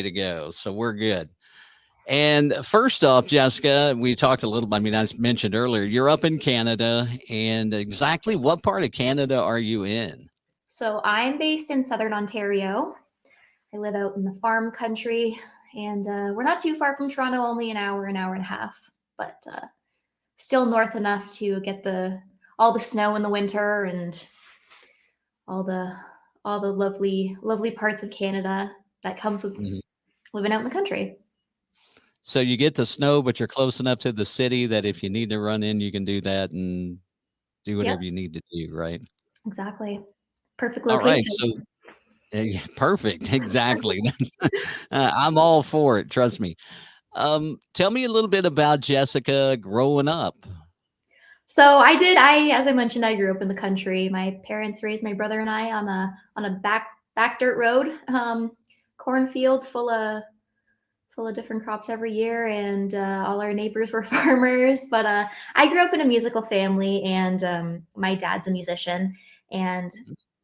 to go. So we're good. And first off, Jessica, we talked a little bit. I mean, I mentioned earlier, you're up in Canada. And exactly what part of Canada are you in? So I'm based in Southern Ontario. I live out in the farm country, and we're not too far from Toronto, only an hour and a half, but still north enough to get the all the snow in the winter and all the all the lovely parts of Canada that comes with Mhm. living out in the country. So you get the snow, but you're close enough to the city that if you need to run in, you can do that and do Yep, whatever you need to do, right? exactly. Perfect All right. location. So yeah, perfect. Exactly. I'm all for it. Trust me. Tell me a little bit about Jessica growing up. So I as I mentioned, I grew up in the country. My parents raised my brother and I on a back dirt road, cornfield full of different crops every year, and all our neighbors were farmers. But I grew up in a musical family, and my dad's a musician, and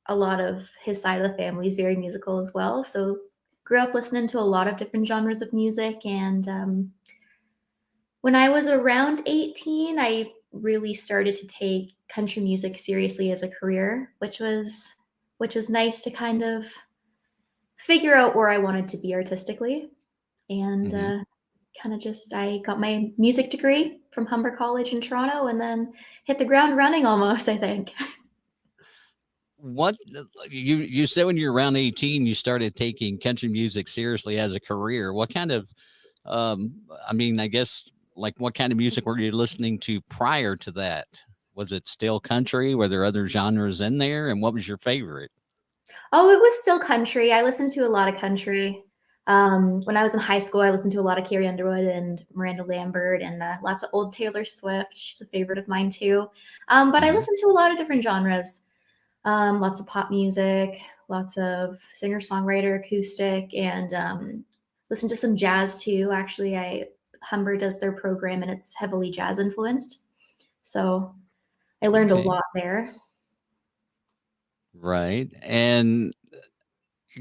a lot of his side of the family is very musical as well. So grew up listening to a lot of different genres of music, and when I was around 18, I really started to take country music seriously as a career, which was nice to kind of figure out where I wanted to be artistically. And Mhm. kind of just I got my music degree from Humber College in Toronto, and then hit the ground running almost, I think. What you said when you were around 18, you started taking country music seriously as a career. What kind of I mean, I guess like what kind of music were you listening to prior to that? Was it still country? Were there other genres in there? And what was your favorite? Oh, it was still country. I listened to a lot of country. When I was in high school, I listened to a lot of Carrie Underwood and Miranda Lambert, and lots of old Taylor Swift. She's a favorite of mine too. But I Mhm. listened to a lot of different genres. Lots of pop music, lots of singer songwriter acoustic, and listen to some jazz too. Actually, I Humber does their program, and it's heavily jazz influenced. So I learned a Okay. lot there. Right. And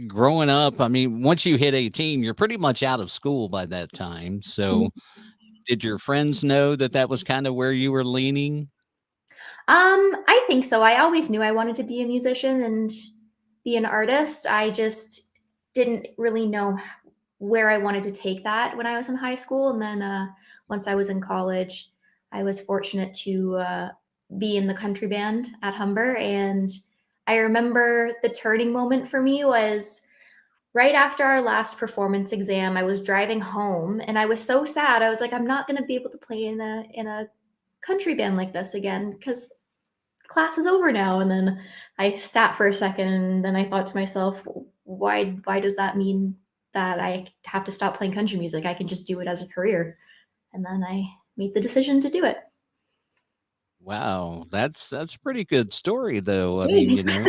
growing up, I mean, once you hit 18, you're pretty much out of school by that time. So, Mhm. did your friends know that that was kind of where you were leaning? I think so. I always knew I wanted to be a musician and be an artist. I just didn't really know where I wanted to take that when I was in high school. And then once I was in college, I was fortunate to be in the country band at Humber. And I remember the turning moment for me was right after our last performance exam. I was driving home and I was so sad. I was like, I'm not going to be able to play in a country band like this again because class is over now. And then I sat for a second and then I thought to myself, why does that mean that I have to stop playing country music? I can just do it as a career. And then I made the decision to do it. Wow, that's a pretty good story, though. I mean, Thanks.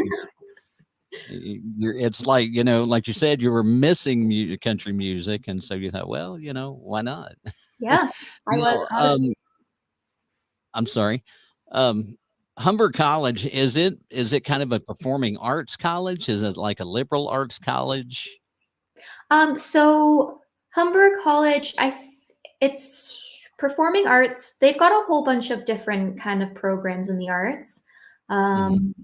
you're it's like, like you said, you were missing country music, and so you thought, well, why not? Yeah, I was Now, honestly. I'm sorry. Um, Humber College, is it kind of a performing arts college? Is it like a liberal arts college? So Humber College, it's performing arts. They've got a whole bunch of different kind of programs in the arts. Mhm. Um,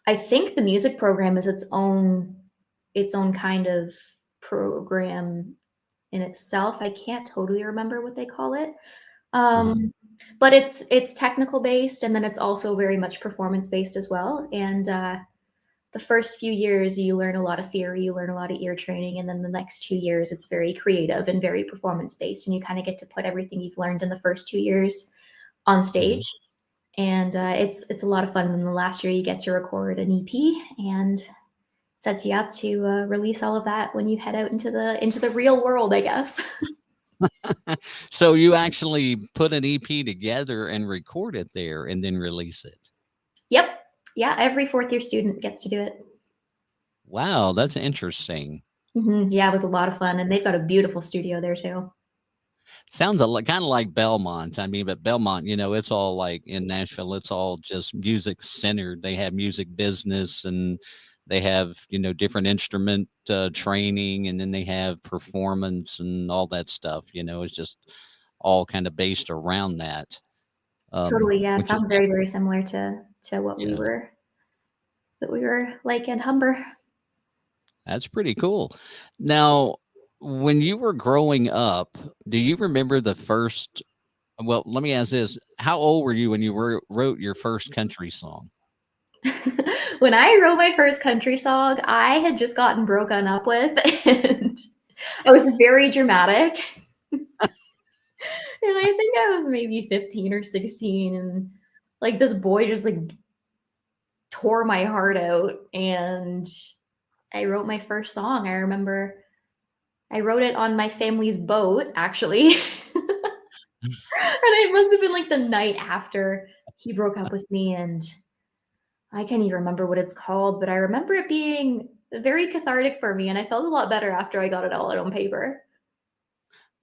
I think the music program is its own kind of program in itself. I can't totally remember what they call it. Uh-huh. Um, but it's technical based, and then it's also very much performance based as well. And the first few years you learn a lot of theory, you learn a lot of ear training, and then the next 2 years it's very creative and very performance based, and you kind of get to put everything you've learned in the first 2 years on stage. Mhm. And it's a lot of fun. In the last year, you get to record an EP and sets you up to release all of that when you head out into the real world, I guess. So you actually put an EP together and record it there and then release it. Yep. Yeah, every fourth year student gets to do it. Wow, that's interesting. Yeah, it was a lot of fun, and they've got a beautiful studio there too. Sounds a lot kind of like Belmont. I mean, but Belmont, it's all like in Nashville, it's all just music centered. They have music business and they have, different instrument training, and then they have performance and all that stuff. It's just all kind of based around that, Totally, yeah. which is Sounds very, very similar to yeah, what we were like in Humber. that's pretty cool. Now, when you were growing up, do you remember the first? Well, let me ask this: how old were you when you wrote your first country song? When I wrote my first country song, I had just gotten broken up with, and I was very dramatic. And I think I was maybe 15 or 16, and like this boy just like tore my heart out, and I wrote my first song. I remember I wrote it on my family's boat, actually. And it must have been like the night after he broke up with me, and I can't even remember what it's called, but I remember it being very cathartic for me, and I felt a lot better after I got it all out on paper.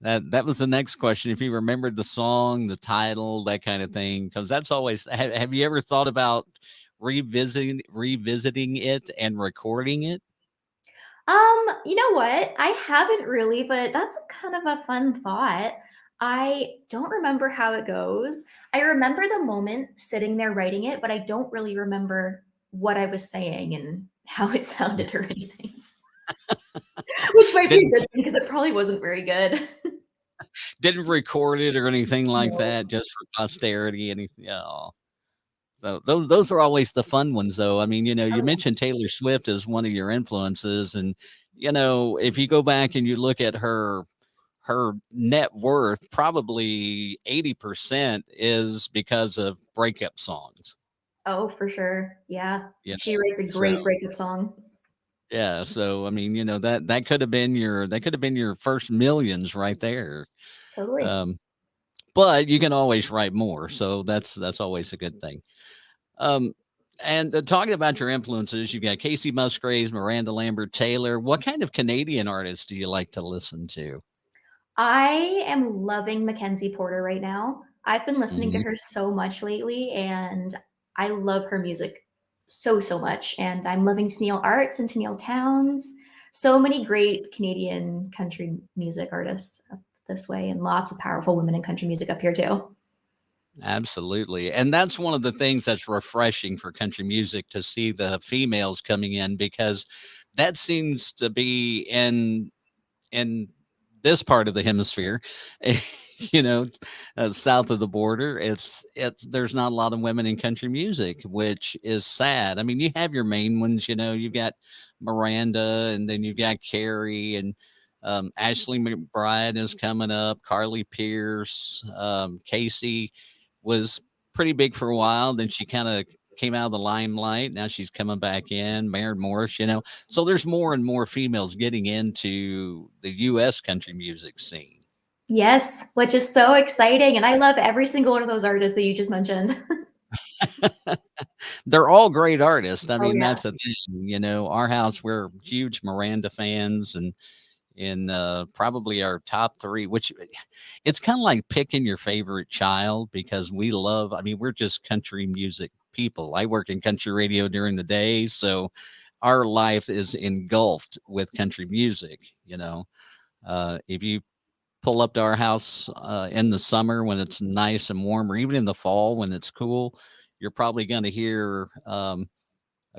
That was the next question. If you remembered the song, the title, that kind of thing, because that's always. Have you ever thought about revisiting it and recording it? You know what? I haven't really, but that's kind of a fun thought. I don't remember how it goes. I remember the moment sitting there writing it, but I don't really remember what I was saying and how it sounded or anything. Which might be a Didn't good thing because it probably wasn't very good. didn't record it or anything like No. that, just for posterity. Anything? Yeah. So those are always the fun ones, though. I mean, you Oh, mentioned Taylor Swift as one of your influences, and if you go back and you look at her net worth, probably 80% is because of breakup songs. oh, for sure. Yeah. You She writes a so great breakup song. yeah, so I mean, that could have been your first millions right there. Totally. Um, but you can always write more, so that's always a good thing. Um, and talking about your influences, you got Casey Musgraves, Miranda Lambert, Taylor. What kind of Canadian artists do you like to listen to? I am loving Mackenzie Porter right now. I've been listening to Mhm. her so much lately, and I love her music so, so much. And I'm loving Tennille Arts and Tennille Towns. So many great Canadian country music artists up this way, and lots of powerful women in country music up here too. Absolutely. And that's one of the things that's refreshing for country music to see the females coming in, because that seems to be in this part of the hemisphere, you know, south of the border. It's there's not a lot of women in country music, which is sad. I mean, you have your main ones, you've got Miranda, and then you've got Carrie, and Ashley McBride is coming up, Carly Pierce, Casey was pretty big for a while. Then she kind of came out of the limelight. Now she's coming back in. Maren Morris, so there's more and more females getting into the U.S. country music scene. Yes, which is so exciting. And I love every single one of those artists that you just mentioned. They're all great artists. I Oh, mean, yeah. that's the thing. Our house, we're huge Miranda fans, and in probably our top three, which it's kind of like picking your favorite child, because I mean, we're just country music people. I work in country radio during the day, so our life is engulfed with country music. If you pull up to our house in the summer when it's nice and warm, or even in the fall when it's cool, you're probably going to hear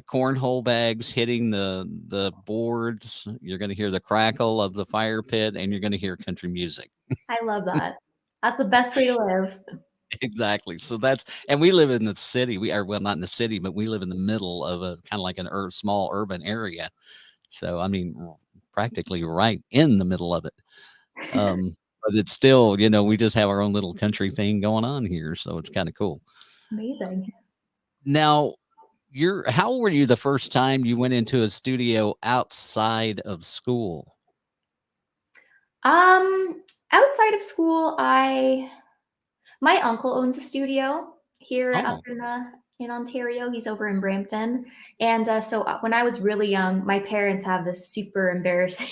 cornhole bags hitting the boards. You're going to hear the crackle of the fire pit, and you're going to hear country music. I love that. That's the best way to live. Exactly. So and we live in the city. We are, well, not in the city, but we live in the middle of a kind of like small urban area. So I mean, practically right in the middle of it. But it's still, we just have our own little country thing going on here, so it's kind of cool. Amazing. Now, how old were you the first time you went into a studio outside of school? Um, Outside of school, I my uncle owns a studio here up Oh, in Ontario. He's over in Brampton, and when I was really young, my parents have this super embarrassing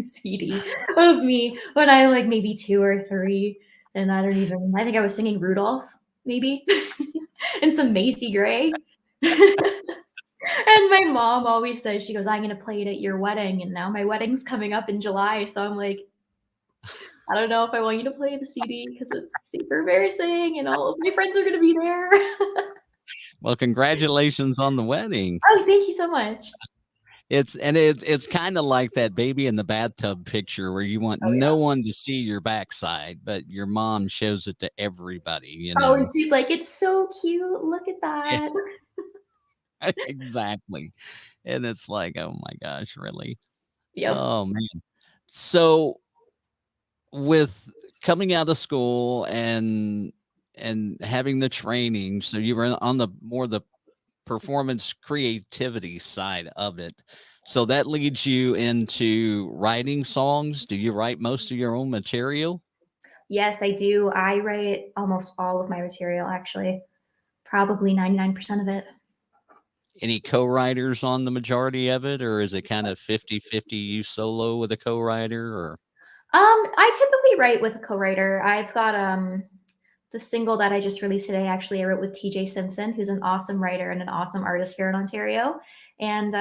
CD of me when I like maybe 2 or 3, and I think I was singing Rudolph maybe, and some Macy Gray. And my mom always says, she goes, "I'm gonna play it at your wedding." And now my wedding's coming up in July, so I'm like, I don't know if I want you to play the CD because it's super embarrassing and all of my friends are gonna be there. Well, congratulations on the wedding. Oh, thank you so much. It's kind of like that baby in the bathtub picture where you want Oh, yeah. no one to see your backside, but your mom shows it to everybody, you Oh, and know? she's like, "It's so cute, look at Yeah, that." exactly. And it's like, oh my gosh, really? Yep. Oh man. So with coming out of school and having the training, so you were on the more the performance creativity side of it. So that leads you into writing songs. Do you write most of your own material? Yes, I do. I write almost all of my material, actually, probably 99% of it. Any co-writers on the majority of it, or is it kind of 50-50 you solo with a co-writer or I typically write with a co-writer. I've got the single that I just released today. Actually, I wrote with TJ Simpson, who's an awesome writer and an awesome artist here in Ontario. And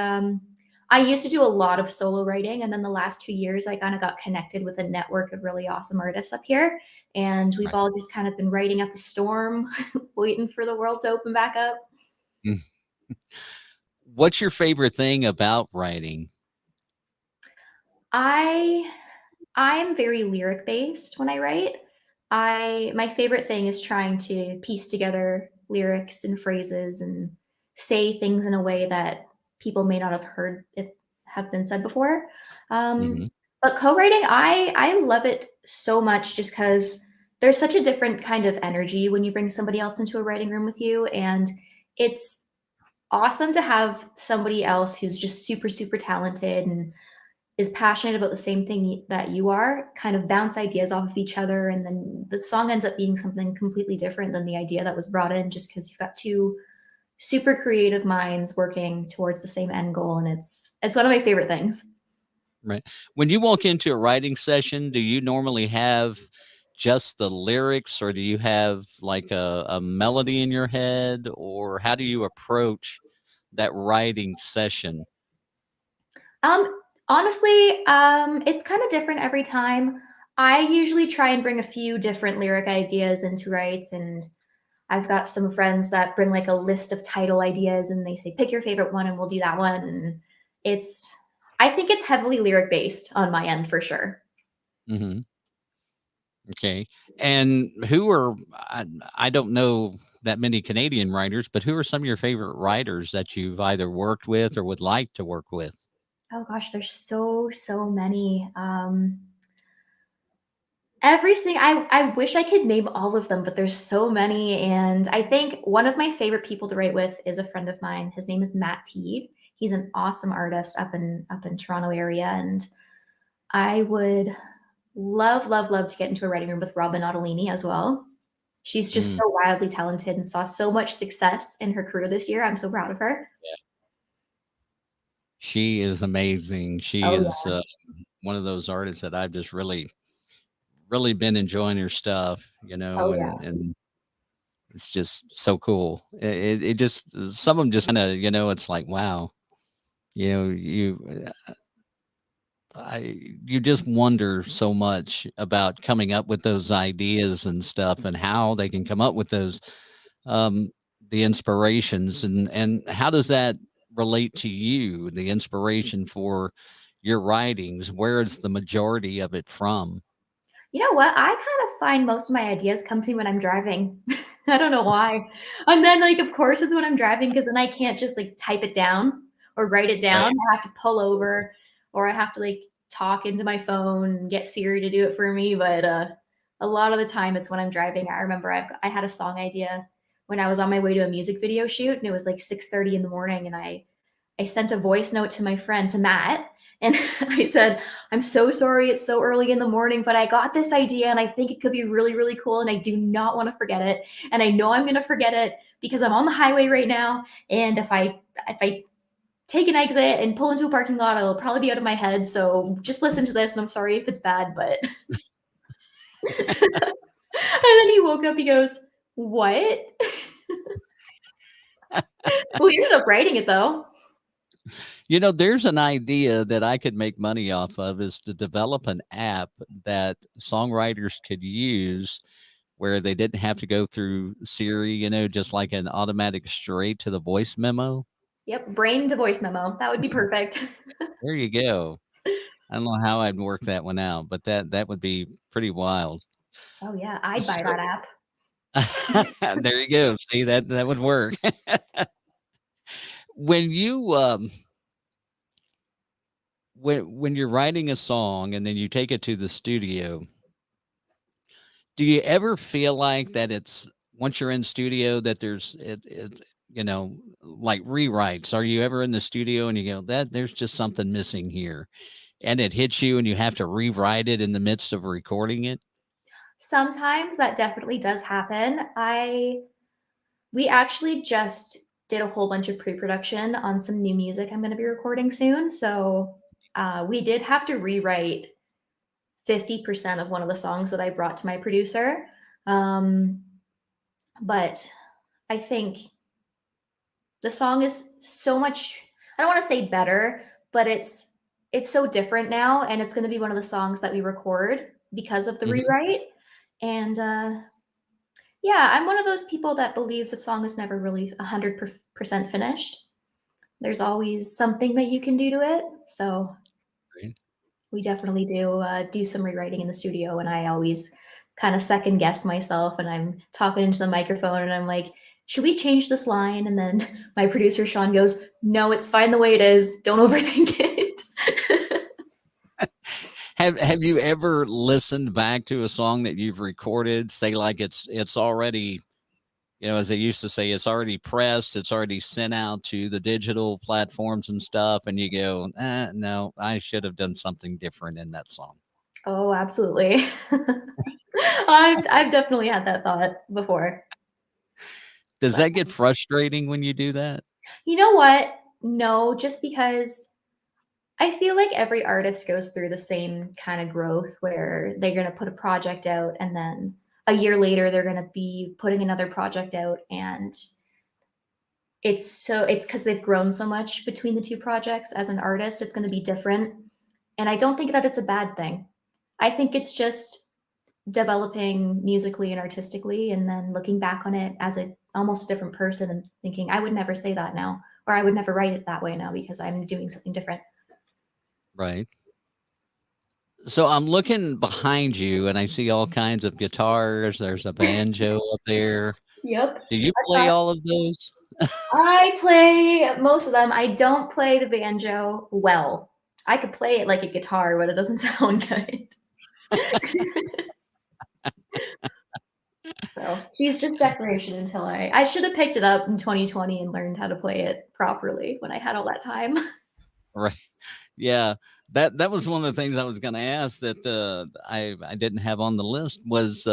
I used to do a lot of solo writing, and then the last 2 years, I kind of got connected with a network of really awesome artists up here, and we've right? all just kind of been writing up a storm, waiting for the world to open back up. Mm. What's your favorite thing about writing? I I'm very lyric based when I write. I My favorite thing is trying to piece together lyrics and phrases and say things in a way that people may not have heard it have been said before. Um, Mhm. but co-writing, I love it so much just because there's such a different kind of energy when you bring somebody else into a writing room with you, and it's awesome to have somebody else who's just super super talented and is passionate about the same thing that you are, kind of bounce ideas off of each other, and then the song ends up being something completely different than the idea that was brought in, just because you've got two super creative minds working towards the same end goal, and it's one of my favorite things. Right. When you walk into a writing session, do you normally have just the lyrics or do you have like a melody in your head or how do you approach that writing session? Honestly, it's kind of different every time. I usually try and bring a few different lyric ideas into writes, and I've got some friends that bring like a list of title ideas and they say, pick your favorite one and we'll do that one. And it's, I think it's heavily lyric based on my end for sure. Mhm. Okay. And who are I don't know that many Canadian writers, but who are some of your favorite writers that you've either worked with or would like to work with? Oh gosh, there's so, so many. I wish I could name all of them, but there's so many. And I think one of my favorite people to write with is a friend of mine. His name is Matt Teed. He's an awesome artist up in Toronto area. And I would love, love, love to get into a writing room with Robin Ottolini as well. She's just Mm, so wildly talented and saw so much success in her career this year. I'm so proud of her. she is amazing. She Oh, is yeah. one of those artists that I've just really been enjoying her stuff, you know, Oh, yeah. and it's just so cool. It just some of them just kinda, you know, it's like, wow, you know, you just wonder so much about coming up with those ideas and stuff and how they can come up with those, um, the inspirations and how does that relate to you, the inspiration for your writings? Where is the majority of it from? You know what? I kind of find most of my ideas come to me when I'm driving. I don't know why. And then, like, of course, it's when I'm driving because then I can't just like type it down or write it down. Right. I have to pull over or I have to like talk into my phone and get Siri to do it for me. But a lot of the time, it's when I'm driving. I remember I had a song idea when I was on my way to a music video shoot, and it was like 6:30 in the morning, and I sent a voice note to my friend, to Matt, and I said, "I'm so sorry it's so early in the morning, but I got this idea and I think it could be really, really cool. And I do not want to forget it. And I know I'm going to forget it because I'm on the highway right now. And if I take an exit and pull into a parking lot, it'll probably be out of my head. So just listen to this. And I'm sorry if it's bad, but." And then he woke up, he goes, "What?" We ended up writing it though. There's an idea that I could make money off of is to develop an app that songwriters could use where they didn't have to go through Siri, just like an automatic straight to the voice memo. Yep, brain to voice memo. That would be perfect. There you go. I don't know how I'd work that one out, but that would be pretty wild. Oh yeah, I'd buy So that app. there you go. See, that would work. When you when you're writing a song and then you take it to the studio, do you ever feel like that it's once you're in studio that like rewrites? Are you ever in the studio and you go, that there's just something missing here, and it hits you and you have to rewrite it in the midst of recording it? Sometimes that definitely does happen. We actually just did a whole bunch of pre-production on some new music I'm going to be recording soon. So we did have to rewrite 50% of one of the songs that I brought to my producer. But I think the song is so much, I don't want to say better, but it's so different now, and it's going to be one of the songs that we record because of the Mhm. rewrite. And yeah, I'm one of those people that believes a song is never really 100% finished. There's always something that you can do to it. So Right. we definitely do some rewriting in the studio, and I always kind of second guess myself, and I'm talking into the microphone, and I'm like, should we change this line? And then my producer Sean goes, no, it's fine the way it is. Don't overthink it. Have you ever listened back to a song that you've recorded, say like it's already, as they used to say, it's already pressed, it's already sent out to the digital platforms and stuff, and you go, no, I should have done something different in that song. Oh, absolutely. I've definitely had that thought before. Does But that get frustrating when you do that? you know what? No, just because I feel like every artist goes through the same kind of growth where they're going to put a project out and then a year later they're going to be putting another project out, and it's because they've grown so much between the two projects as an artist, it's going to be different. And I don't think that it's a bad thing. I think it's just developing musically and artistically and then looking back on it as a almost a different person and thinking I would never say that now, or I would never write it that way now because I'm doing something different. Right. So I'm looking behind you and I see all kinds of guitars. There's a banjo up there. Yep. Do you play all of those? I play most of them. I don't play the banjo well. I could play it like a guitar, but it doesn't sound good. So she's just decoration until I should have picked it up in 2020 and learned how to play it properly when I had all that time. Right. Yeah. That was one of the things I was gonna ask that I didn't have on the list was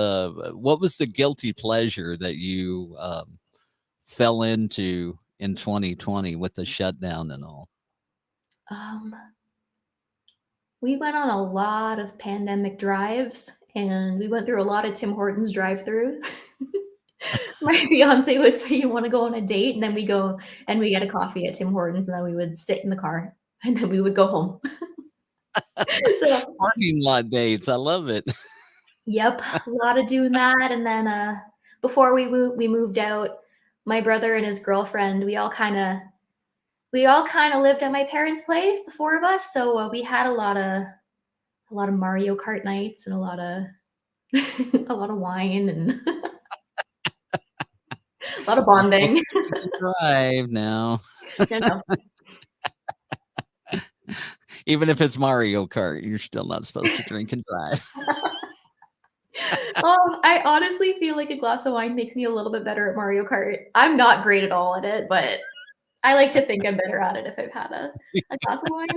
what was the guilty pleasure that you fell into in 2020 with the shutdown and all? Um, we went on a lot of pandemic drives and we went through a lot of Tim Hortons drive-through. My fiance would say, "You want to go on a date?" And then we go and we get a coffee at Tim Hortons, and then we would sit in the car, and then we would go home. So, Parking lot dates. I love it. yep, a lot of doing that. And then before we moved out, my brother and his girlfriend, we all kind of lived at my parents' place, the four of us. So we had a lot of Mario Kart nights and a lot of a lot of wine and a lot of Not supposed bonding. to drink and drive now. You know. Even if it's Mario Kart, you're still not supposed to drink and drive. I honestly feel like a glass of wine makes me a little bit better at Mario Kart. I'm not great at all at it, but I like to think I'm better at it if I've had a glass of wine.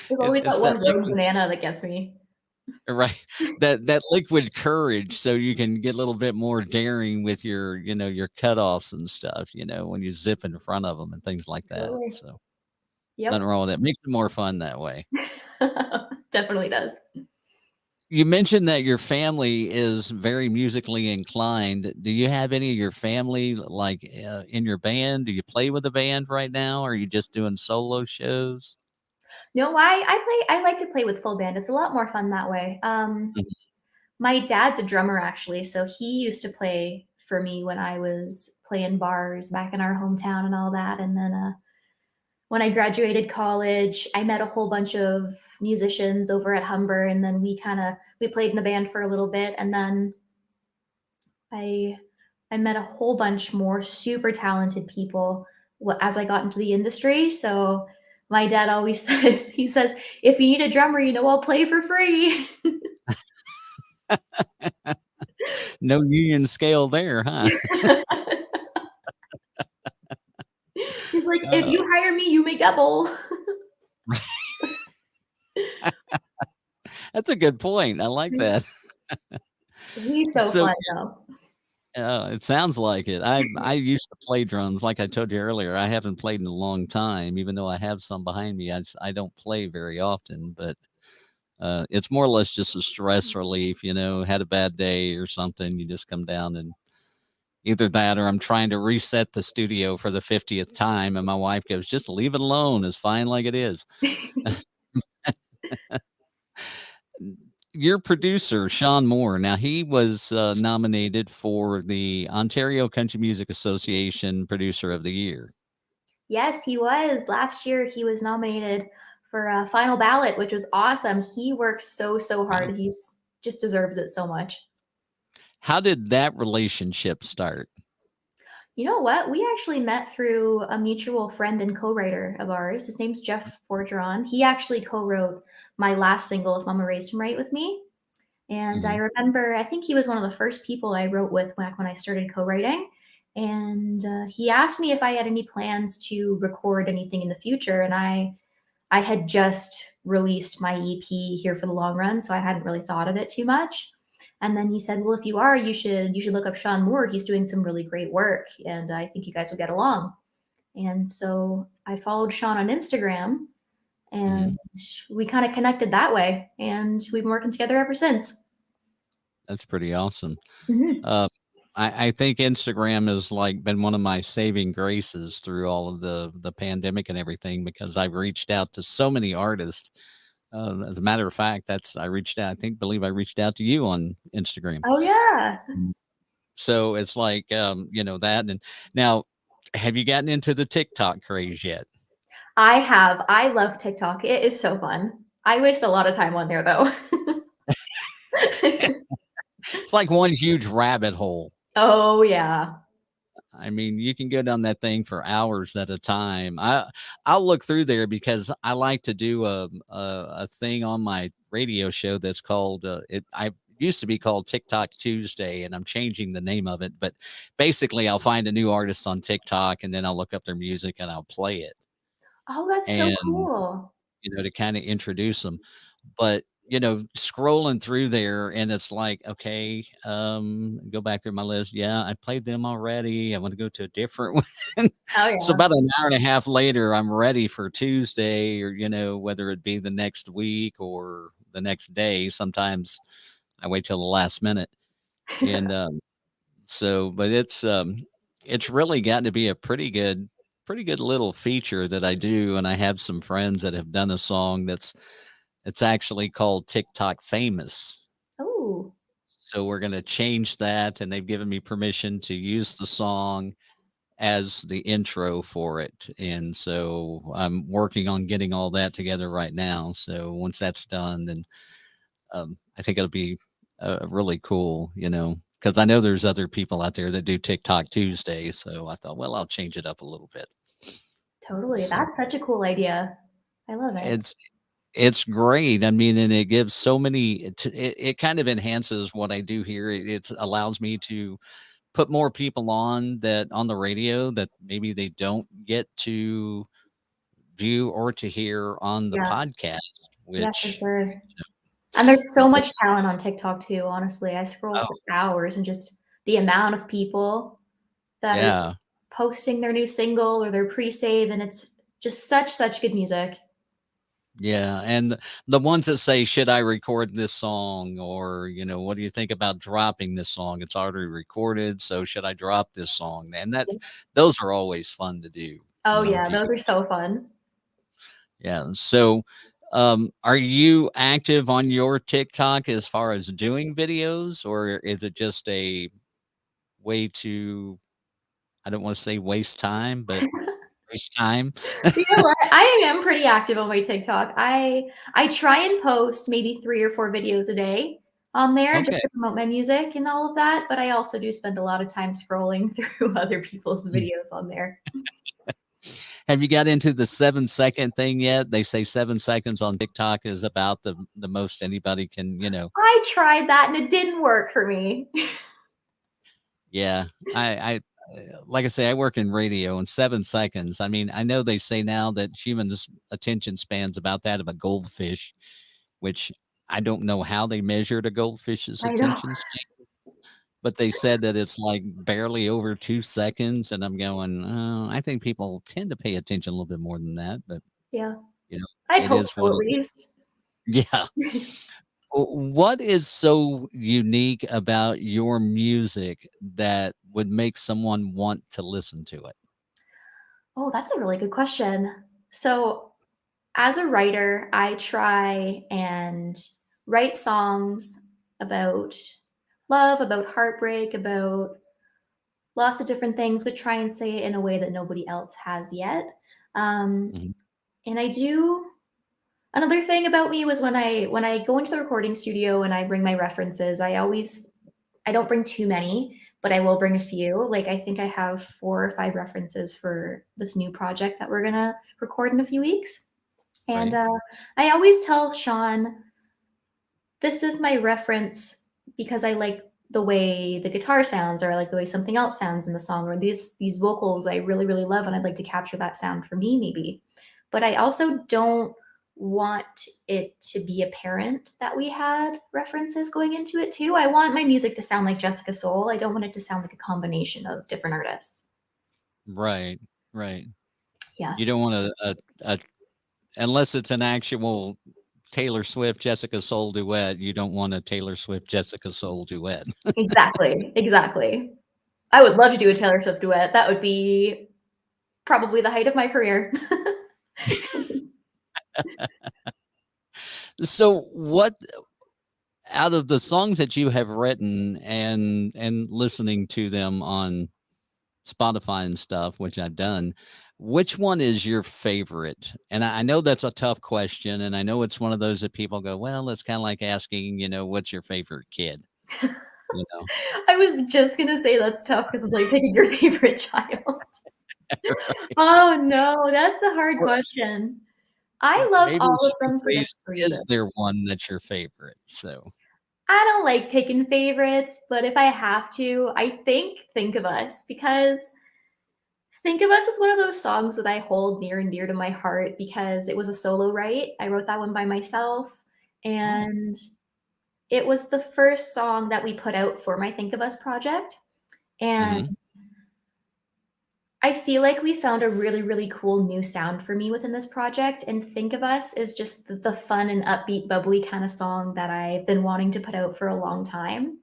There's always that It's that one rogue liquid, banana that gets me. right? That liquid courage, so you can get a little bit more daring with your cutoffs and stuff. When you zip in front of them and things like that. Absolutely. So Yep. nothing wrong with that. Makes it more fun that way. Definitely does. You mentioned that your family is very musically inclined. Do you have any of your family like in your band? Do you play with a band right now? Or are you just doing solo shows? No, I like to play with full band. It's a lot more fun that way. Mhm. My dad's a drummer actually, so he used to play for me when I was playing bars back in our hometown and all that. And then when I graduated college, I met a whole bunch of musicians over at Humber, and then we played in the band for a little bit, and then I I met a whole bunch more super talented people as I got into the industry. So my dad always says, if you need a drummer, I'll play for free. No union scale there, huh? He's like, if Uh, you hire me, you make double. that's a good point. I like that. He's so So fun though. it sounds like it. I used to play drums, like I told you earlier. I haven't played in a long time, even though I have some behind me. I don't play very often, but it's more or less just a stress relief. Had a bad day or something, you just come down and either that or I'm trying to reset the studio for the 50th time, and my wife goes, "Just leave it alone. It's fine like it is." Your producer, Shawn Moore, now he was nominated for the Ontario Country Music Association Producer of the Year. Yes, he was. Last year, he was nominated for a final ballot, which was awesome. He works so Wow. hard. He's just deserves it so much. How did that relationship start? You know what? We actually met through a mutual friend and co-writer of ours. His name's Jeff Forgeron. He actually co-wrote my last single, "If Mama Raised Him Right," with me. And I Mhm. remember, I think he was one of the first people I wrote with back when I started co-writing. And he asked me if I had any plans to record anything in the future. And I had just released my EP, Here for the Long Run, so I hadn't really thought of it too much. And then he said, "Well, if you are, you should look up Shawn Moore. He's doing some really great work, and I think you guys will get along." And so I followed Shawn on Instagram, and Mhm. we kind of connected that way, and we've been working together ever since. That's pretty awesome. Mhm. Uh, I think Instagram has like been one of my saving graces through all of the pandemic and everything because I've reached out to so many artists. As a matter of fact, that's I reached out. Believe I reached out to you on Instagram. Oh yeah, Mm. So it's like that. And now, have you gotten into the TikTok craze yet? I have. I love TikTok. It is so fun. I waste a lot of time on there though. It's like one huge rabbit hole. Oh yeah. I mean, you can go down that thing for hours at a time. I'll look through there because I like to do a thing on my radio show that's called I used to be called TikTok Tuesday, and I'm changing the name of it. But basically, I'll find a new artist on TikTok, and then I'll look up their music and I'll play it, Oh, that's so and cool. to kind of introduce them. But scrolling through there and it's like, okay, go back through my list. Yeah, I played them already. I want to go to a different one. Oh So yeah. about an hour and a half later, I'm ready for Tuesday or, whether it be the next week or the next day. Sometimes I wait till the last minute. And but it's really gotten to be a pretty good little feature that I do. And I have some friends that have done a song it's actually called TikTok Famous. Oh, So we're gonna change that, and they've given me permission to use the song as the intro for it. And so I'm working on getting all that together right now. So once that's done, then I think it'll be really cool, because I know there's other people out there that do TikTok Tuesday. So I thought, well, I'll change it up a little bit. totally. So That's such a cool idea. I love it. it's It's great. I mean, and it gives so many it kind of enhances what I do here. It allows me to put more people on that on the radio that maybe they don't get to view or to hear on the Yeah. podcast, Yeah, for which sure. And there's so is much talent on TikTok too, honestly. I scroll oh, for hours and just the amount of people that are yeah. just posting their new single or their pre-save, and it's just such good music. Yeah, and the ones that say, "Should I record this song?" Or, "What do you think about dropping this song? It's already recorded, so should I drop this song?" And those are always fun to do, Oh if yeah, you those can. are so fun. Yeah. So, are you active on your TikTok as far as doing videos, or is it just a way to, I don't want to say waste time, but waste time? You know what? I am pretty active on my TikTok. I try and post maybe 3 or 4 videos a day on there Okay. just to promote my music and all of that, but I also do spend a lot of time scrolling through other people's videos on there. Have you got into the 7-second thing yet? They say 7 seconds on TikTok is about the most anybody can. I tried that and it didn't work for me. Yeah. Like I say, I work in radio, and 7 seconds. I mean, I know they say now that humans' attention span's about that of a goldfish, which I don't know how they measured a goldfish's I know. attention span, but they said that it's like barely over 2 seconds. And I'm going, oh, I think people tend to pay attention a little bit more than that, but Yeah. you know, I'd it hope is so what at it is. least. Yeah. What is so unique about your music that would make someone want to listen to it? Oh, that's a really good question. So, as a writer, I try and write songs about love, about heartbreak, about lots of different things, but try and say it in a way that nobody else has yet. Um, Mhm. and I do another thing about me was when I go into the recording studio and I bring my references, I don't bring too many, but I will bring a few. Like I think I have 4 or 5 references for this new project that we're gonna record in a few weeks. And Right. I always tell Shawn, this is my reference because I like the way the guitar sounds, or I like the way something else sounds in the song, or these vocals I really really love, and I'd like to capture that sound for me maybe. But I also don't want it to be apparent that we had references going into it too. I want my music to sound like Jessica Soul. I don't want it to sound like a combination of different artists. Right. Right. Yeah, You don't want a unless it's an actual Taylor Swift Jessica Soul duet, you don't want a Taylor Swift Jessica Soul duet. exactly, exactly. I would love to do a Taylor Swift duet. That would be probably the height of my career. So what, out of the songs that you have written and listening to them on Spotify and stuff, which I've done, which one is your favorite? And I know that's a tough question, and I know it's one of those that people go, "Well, it's kinda like asking, what's your favorite kid?" You know? I was just gonna say that's tough because it's like picking your favorite child. Right. Oh no, that's a hard Or question. I love maybe we all of should them for rephrase, different reasons. is there one that's your favorite? So, I don't like picking favorites, but if I have to, I Think of Us, because Think of Us is one of those songs that I hold near and dear to my heart because it was a solo write. I wrote that one by myself, oh, and it was the first song that we put out for my Think of Us project. And mhm, I feel like we found a really, really cool new sound for me within this project. And Think of Us is just the fun and upbeat, bubbly kind of song that I've been wanting to put out for a long time.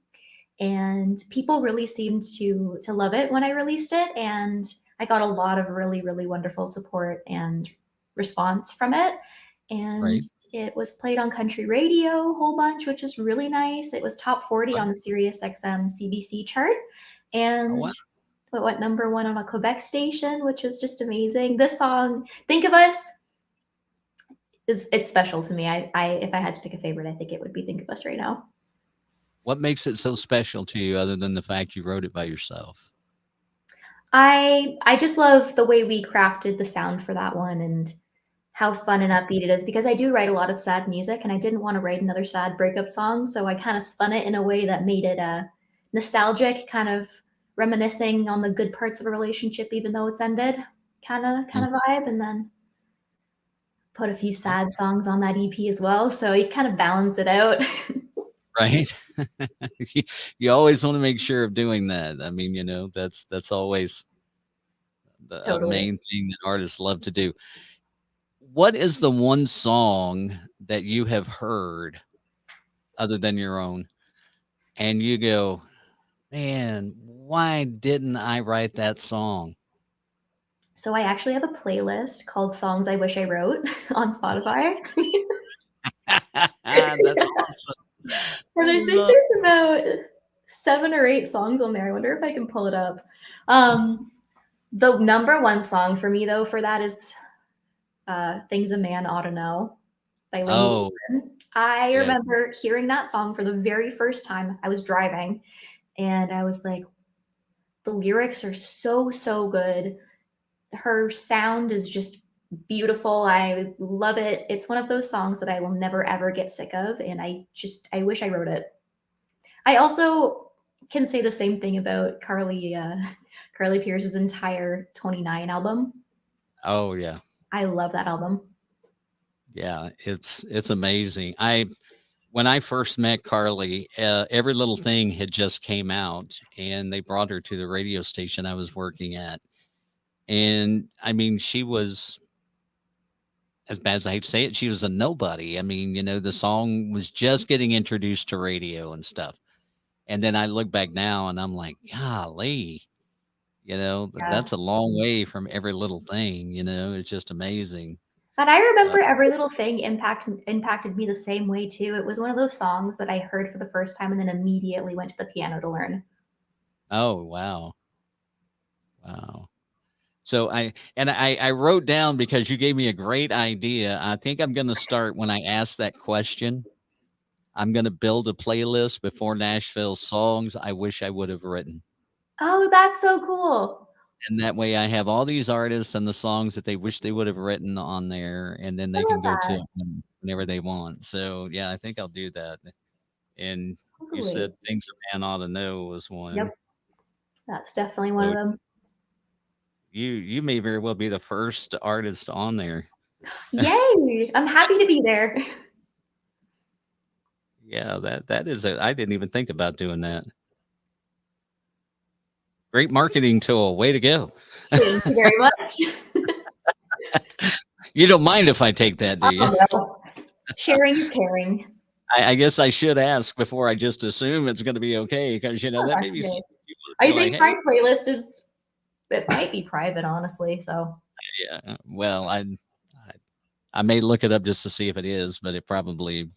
And people really seemed to love it when I released it. And I got a lot of really, really wonderful support and response from it. And right, it was played on country radio a whole bunch, which is really nice. It was top 40 right. on the Sirius XM CBC chart. Oh, And wow. what went number 1 on a Quebec station, which was just amazing. This song, Think of Us, it's special to me. I if I had to pick a favorite, I think it would be Think of Us right now. What makes it so special to you other than the fact you wrote it by yourself? I just love the way we crafted the sound for that one and how fun and upbeat it is, because I do write a lot of sad music and I didn't want to write another sad breakup song, so I kind of spun it in a way that made it nostalgic, kind of reminiscing on the good parts of a relationship even though it's ended, kind Mm, of vibe, and then put a few sad okay, songs on that EP as well, so you kind of balance it out. right. You you always wanna make sure of doing that. I mean, that's always a Totally. main thing that artists love to do. What is the one song that you have heard other than your own, and you go, man, why didn't I write that song? So I actually have a playlist called Songs I Wish I Wrote on Spotify. That's awesome. And I That is think awesome. there's about 7 or 8 songs on there. I wonder if I can pull it up. The number one song for me, though, for that is Things a Man Ought to Know by Lainey Oh, Wilson. I yes. remember hearing that song for the very first time. I was driving and I was like, the lyrics are so, so good. Her sound is just beautiful. I love it. It's one of those songs that I will never ever get sick of. And I wish I wrote it. I also can say the same thing about Carly Pierce's entire 29 album. Oh, yeah. I love that album. Yeah, it's amazing. When I first met Carly, Every Little Thing had just came out, and they brought her to the radio station I was working at. And I mean, she was, as bad as I hate to say it, she was a nobody. I mean, the song was just getting introduced to radio and stuff. And then I look back now and I'm like, golly, Yeah. that's a long way from Every Little Thing. It's just amazing. But I Uh, remember Every Little Thing impacted me the same way too. It was one of those songs that I heard for the first time and then immediately went to the piano to learn. oh, wow. Wow. So I wrote down because you gave me a great idea. I think I'm going to start when I ask that question. I'm going to build a playlist before Nashville songs I wish I would have written. Oh, that's so cool. And that way I have all these artists and the songs that they wish they would have written on there, and then I they can love go that. to them whenever they want. So yeah, I think I'll do that. And you Totally. said Things a Man Ought to Know was one. Yep. That's definitely one of So them. you may very well be the first artist on there. Yay! I'm happy to be there. Yeah, that is it. I didn't even think about doing that. Great marketing tool. Way to go. Thank you very much. You don't mind if I take that, do you? Oh, no. Sharing is caring. I guess I should ask before I just assume it's going to be okay, because Oh, that may that's be okay. something people would I be like, think my hey, playlist it might be private, honestly. So yeah. Well, I may look it up just to see if it is, but it probably,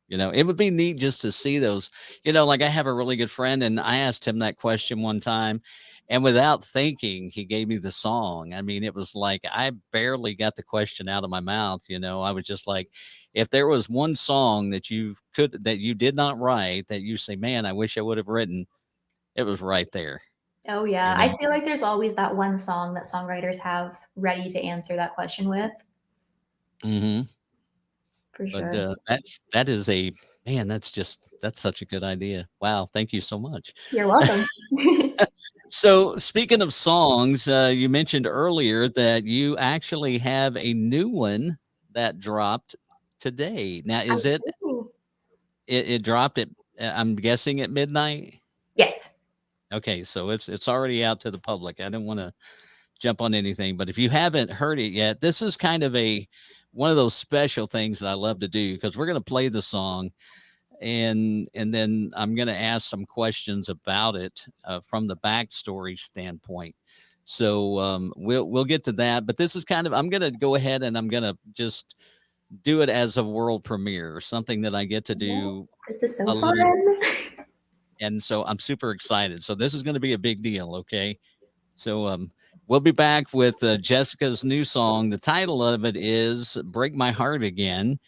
it would be neat just to see those. Like I have a really good friend, and I asked him that question one time, and without thinking, he gave me the song. I mean, it was like I barely got the question out of my mouth. I was just like, if there was one song that you did not write that you say, man, I wish I would have written, it was right there. oh You yeah, know. I feel like there's always that one song that songwriters have ready to answer that question with, hmm for But sure. that is a man. That's such a good idea. Wow, thank you so much. You're welcome. So, speaking of songs, you mentioned earlier that you actually have a new one that dropped today. Now, I is it do. it, it dropped at I'm guessing at midnight? Yes. Okay, so it's already out to the public. I didn't want to jump on anything, but if you haven't heard it yet, this is kind of a one of those special things that I love to do, because we're going to play the song, and then I'm going to ask some questions about it from the backstory standpoint. So we'll get to that, but this is kind of I'm going to go ahead and I'm going to just do it as a world premiere, something that I get to Yeah, do this is so a fun. little, and so I'm super excited. So this is going to be a big deal. Okay, so we'll be back with Jessica's new song. The title of it is "Break My Heart Again,"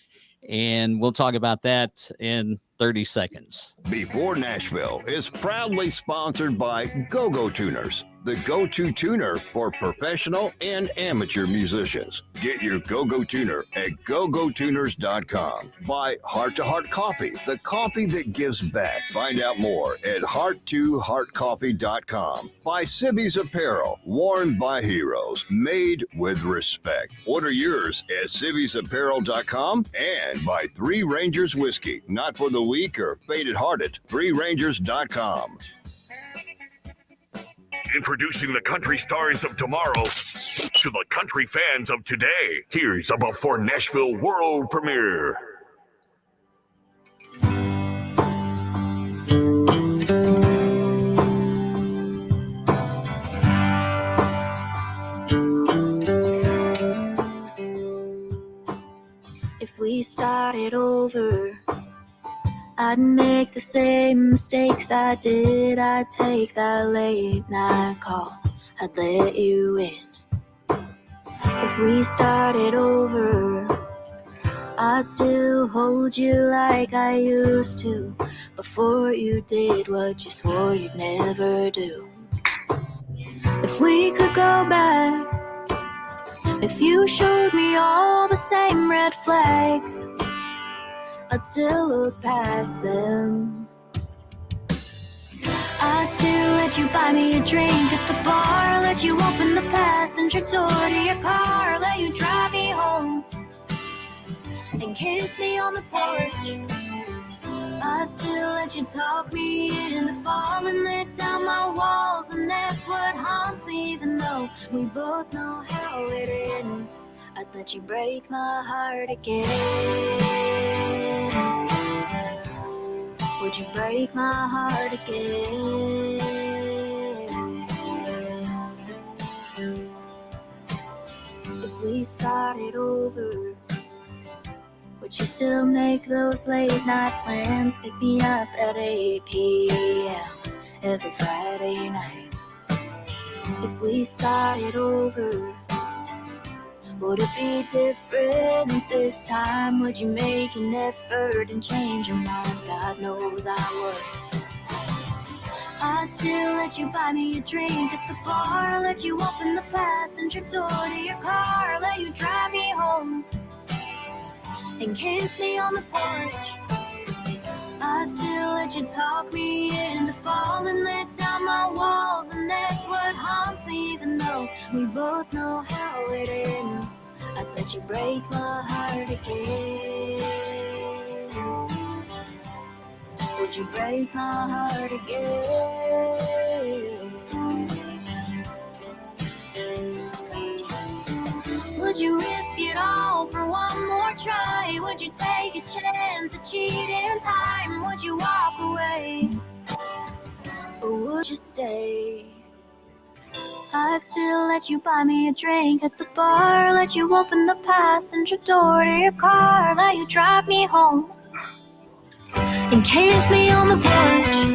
and we'll talk about that in 30 seconds. Before Nashville is proudly sponsored by Go-Go Tuners, the go-to tuner for professional and amateur musicians. Get your Go-Go Tuner at gogotuners.com. Buy Heart to Heart Coffee, the coffee that gives back. Find out more at heart2heartcoffee.com. Buy Sibby's Apparel, worn by heroes, made with respect. Order yours at sibby'sapparel.com, and buy Three Rangers Whiskey, not for the weak or faint-hearted. ThreeRangers.com. Introducing the country stars of tomorrow. To the country fans of today, here's a b4Nashville world premiere. If we started over, I'd make the same mistakes I did. I'd take that late night call, I'd let you in. If we started over, I'd still hold you like I used to, before you did what you swore you'd never do. If we could go back, if you showed me all the same red flags, I'd still look past them. I'd still let you buy me a drink at the bar, let you open the passenger door to your car, let you drive me home and kiss me on the porch. I'd still let you talk me into falling, let down my walls, and that's what haunts me. Even though we both know how it ends, I'd let you break my heart again. Would you break my heart again? If we started over, would you still make those late night plans? Pick me up at 8 p.m. every Friday night. If we started over, would it be different this time? Would you make an effort and change your mind? God knows I would. I'd still let you buy me a drink at the bar, let you open the passenger door to your car, let you drive me home and kiss me on the porch. I'd still let you talk me into falling, let down my walls, and that's what haunts me. Even though we both know how it ends, I'd let you break my heart again. Would you break my heart again? Would you risk it all for one more try? Would you take a chance to cheat in time? Would you walk away? Or would you stay? I'd still let you buy me a drink at the bar, let you open the passenger door to your car, let you drive me home and kiss me on the porch.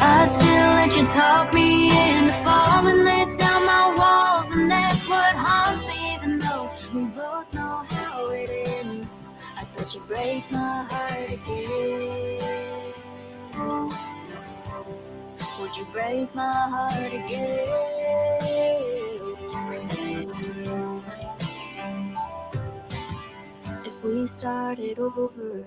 I'd still let you talk me into falling, let down my walls, and that's what haunts me. Even though we both know how it ends, I'd let you break my heart again. Would you break my heart again? If we started over,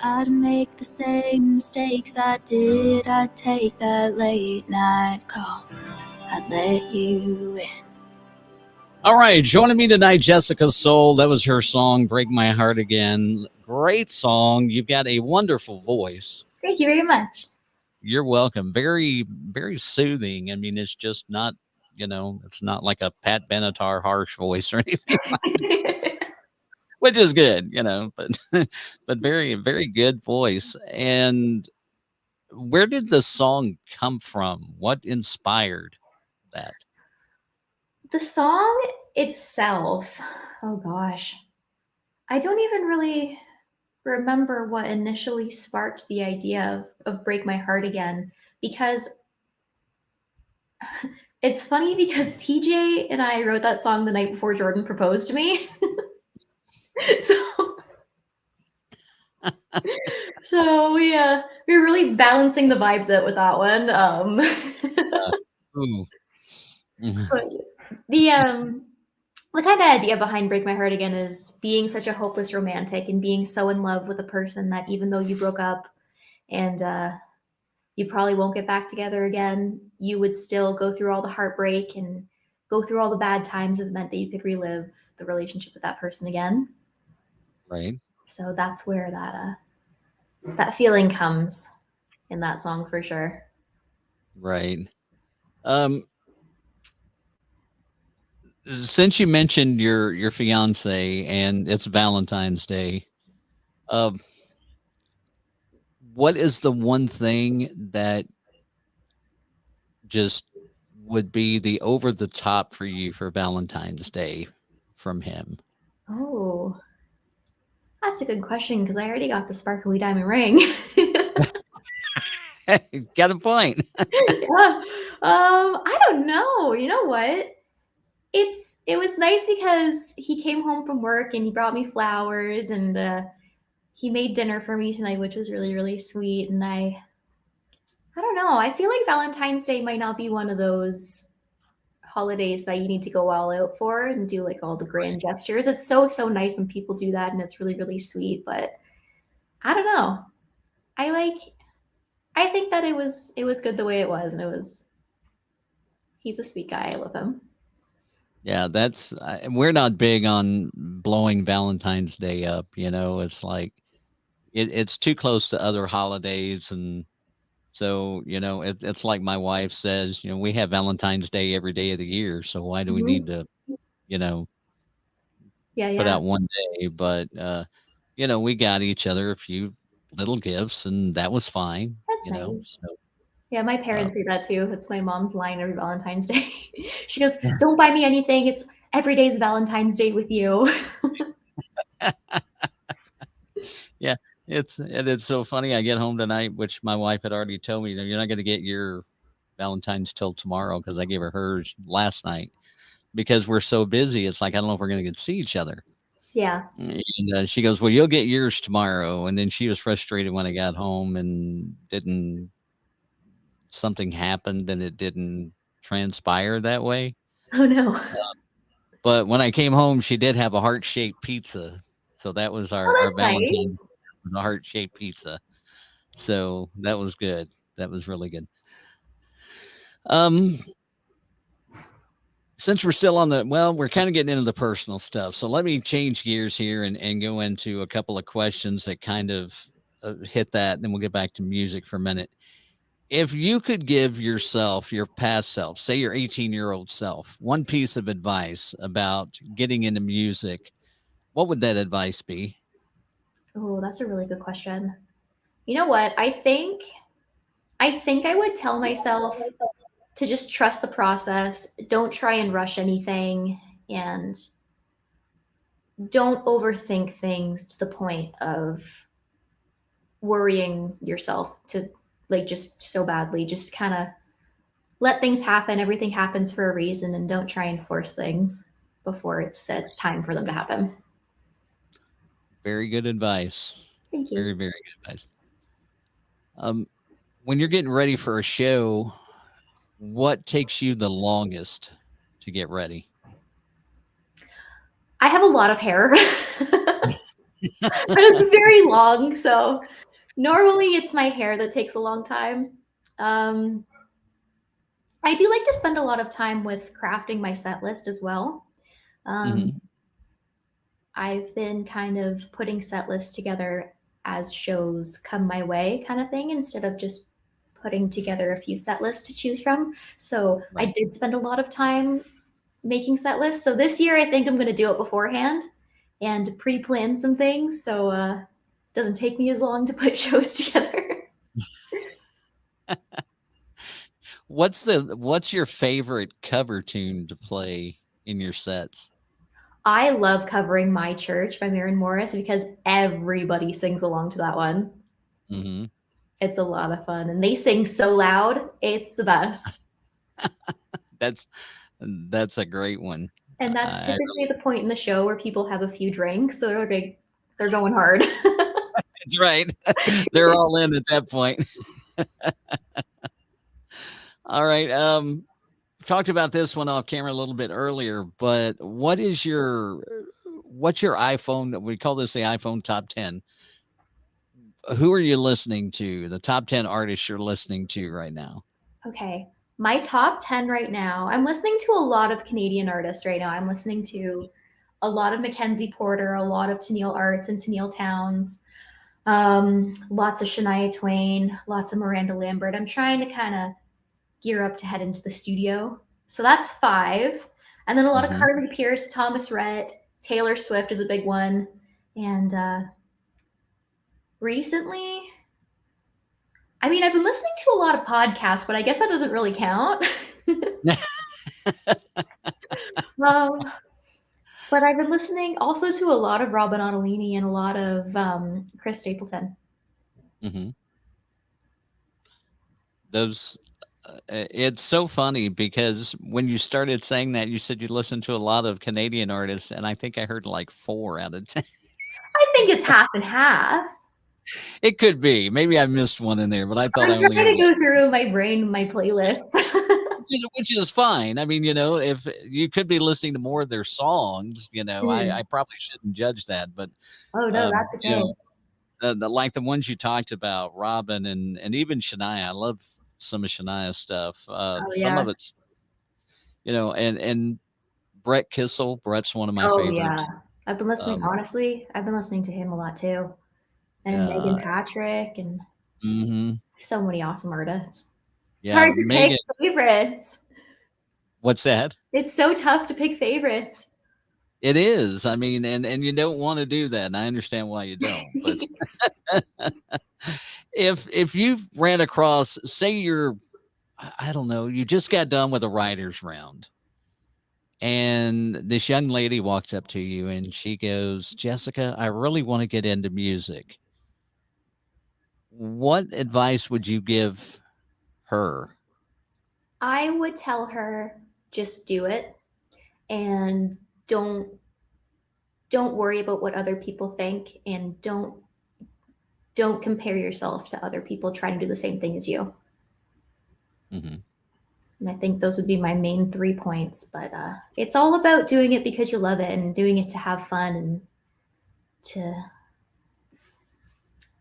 I'd make the same mistakes I did. I'd take that late night call, I'd let you in. All right, joining me tonight, Jessica Soul. That was her song, Break My Heart Again. Great song. You've got a wonderful voice. Thank you very much. You're welcome. Very, very soothing. I mean, it's just not, it's not like a Pat Benatar harsh voice or anything like that, which is good, but but very, very good voice. And where did the song come from? What inspired that? The song itself, oh gosh, I don't even really remember what initially sparked the idea of Break My Heart Again, because it's funny because TJ and I wrote that song the night before Jordan proposed to me. So we were really balancing the vibes out with that one. But the kind of idea behind Break My Heart Again is being such a hopeless romantic and being so in love with a person that even though you broke up and you probably won't get back together again, you would still go through all the heartbreak and go through all the bad times if it meant that you could relive the relationship with that person again. Right. So that's where that feeling comes in that song for sure. Right. since you mentioned your fiance and it's Valentine's Day, uh, what is the one thing that just would be the over the top for you for Valentine's Day from him? Oh, that's a good question because I already got the sparkly diamond ring. Got a point. Yeah. I don't know. You know what? It was nice because he came home from work and he brought me flowers and he made dinner for me tonight, which was really, really sweet. And I don't know. I feel like Valentine's Day might not be one of those holidays that you need to go all out for and do like all the grand gestures. It's so, so nice when people do that and it's really, really sweet. But I don't know. I think that it was good the way it was, and he's a sweet guy. I love him. Yeah, that's we're not big on blowing Valentine's Day up. It's like it's too close to other holidays, and so it's like my wife says. We have Valentine's Day every day of the year, so why do we Mhm. need to you know Yeah, put yeah. out one day? But we got each other a few little gifts, and that was fine. That's nice. So Yeah, my uh, parents do that too. It's my mom's line every Valentine's Day. She goes, "Don't buy me anything. It's every day's Valentine's Day with you." yeah, it's so funny. I get home tonight, which my wife had already told me, you're not going to get your Valentine's till tomorrow because I gave her hers last night because we're so busy. It's like I don't know if we're going to get to see each other. Yeah. And she goes, "Well, you'll get yours tomorrow." And then she was frustrated when I got home and something happened and it didn't transpire that way. Oh no. But when I came home, she did have a heart-shaped pizza. So that was Oh, our that's Valentine, nice. was a heart-shaped pizza. So that was good. That was really good. Um, since we're still we're kind of getting into the personal stuff. So let me change gears here and go into a couple of questions that kind of hit that. And then we'll get back to music for a minute. If you could give yourself, your past self, say your 18-year-old self, one piece of advice about getting into music, what would that advice be? Oh, that's a really good question. You know what? I think I would tell myself to just trust the process. Don't try and rush anything and don't overthink things to the point of worrying yourself to like just so badly. Just kind of let things happen. Everything happens for a reason and don't try and force things before it's time for them to happen. Very good advice. Thank you. Very, very good advice. When you're getting ready for a show, what takes you the longest to get ready? I have a lot of hair, but it's very long. So normally it's my hair that takes a long time. Um, I do like to spend a lot of time with crafting my set list as well. Um, Mhm. I've been kind of putting set lists together as shows come my way, kind of thing, instead of just putting together a few set lists to choose from. So I Right. did spend a lot of time making set lists. So this year, I think I'm going to do it beforehand and pre-plan some things so it doesn't take me as long to put shows together. What's your favorite cover tune to play in your sets? I love covering My Church by Maren Morris because everybody sings along to that one. Hmm. It's a lot of fun. And they sing so loud. It's the best. That's that's a great one. And that's I typically the point in the show where people have a few drinks. So they're going hard. That's right. They're all in at that point. All right. Talked about this one off camera a little bit earlier, but what's your iPhone? We call this the iPhone top 10. Who are you listening to? The top 10 artists you're listening to right now. Okay. My top 10 right now, I'm listening to a lot of Canadian artists right now. I'm listening to a lot of Mackenzie Porter, a lot of Tennille Arts and Tennille Towns, lots of Shania Twain, lots of Miranda Lambert. I'm trying to kind of gear up to head into the studio. So that's 5. And then a lot of Mhm. Carly Pearce, Thomas Rhett, Taylor Swift is a big one. And recently, I mean, I've been listening to a lot of podcasts, but I guess that doesn't really count. um, but I've been listening also to a lot of Robin Ottolini and a lot of Chris Stapleton. Mhm. Those it's so funny because when you started saying that, you said you listened to a lot of Canadian artists, and I think I heard like 4 out of 10. I think it's half and half. It could be. Maybe I missed one in there, but I thought I I'm only trying heard to go through my brain, my playlists. which is fine. I mean, if you could be listening to more of their songs, I probably shouldn't judge that, but Oh no, that's you okay. know, like the ones you talked about, Robin and even Shania. I love some of Shania's stuff. Oh Some yeah. of it's, and Brett Kissel. Brett's one of my Oh yeah. favorites. I've been listening, Um, honestly, I've been listening to him a lot too. And Megan uh, Patrick and mhm. so many awesome artists. It's Yeah, hard to pick Megan. favorites. What's that? It's so tough to pick favorites. It is. I mean, and you don't want to do that, and I understand why you don't. But if you've ran across, say I don't know, you just got done with a writers round, and this young lady walks up to you and she goes, "Jessica, I really want to get into music." What advice would you give her? I would tell her just do it and don't worry about what other people think and don't compare yourself to other people trying to do the same thing as you. Hmm. And I think those would be my main 3 points. But it's all about doing it because you love it and doing it to have fun and to.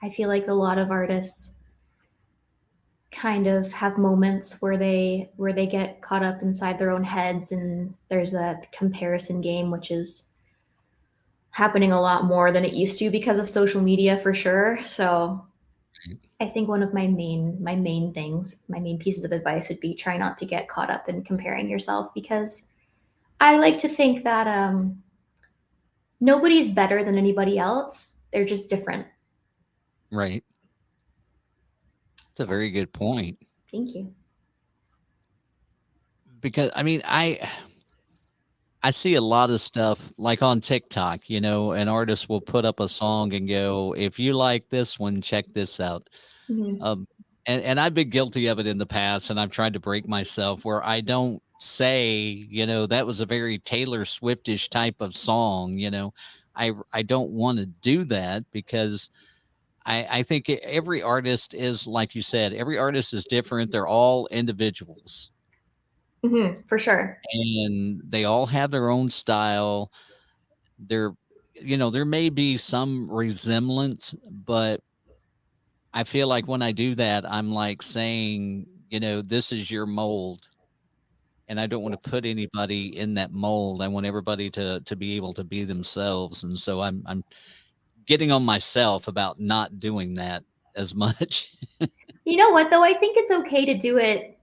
I feel like a lot of artists kind of have moments where they get caught up inside their own heads, and there's a comparison game, which is happening a lot more than it used to because of social media for sure. So I think one of my main things, my main pieces of advice would be try not to get caught up in comparing yourself, because I like to think that nobody's better than anybody else. They're just different. Right. It's a very good point Thank you. because I mean, I see a lot of stuff like on TikTok, an artist will put up a song and go, if you like this one, check this out. Mhm. Um, and I've been guilty of it in the past, and I've tried to break myself where I don't say, that was a very Taylor Swiftish type of song. I don't want to do that because I think every artist is, like you said, every artist is different. They're all individuals For sure. and they all have their own style. There, there may be some resemblance, but I feel like when I do that, I'm like saying, this is your mold. And I don't want to Yes. put anybody in that mold. I want everybody to be able to be themselves. And so I'm getting on myself about not doing that as much. You know what though? I think it's okay to do it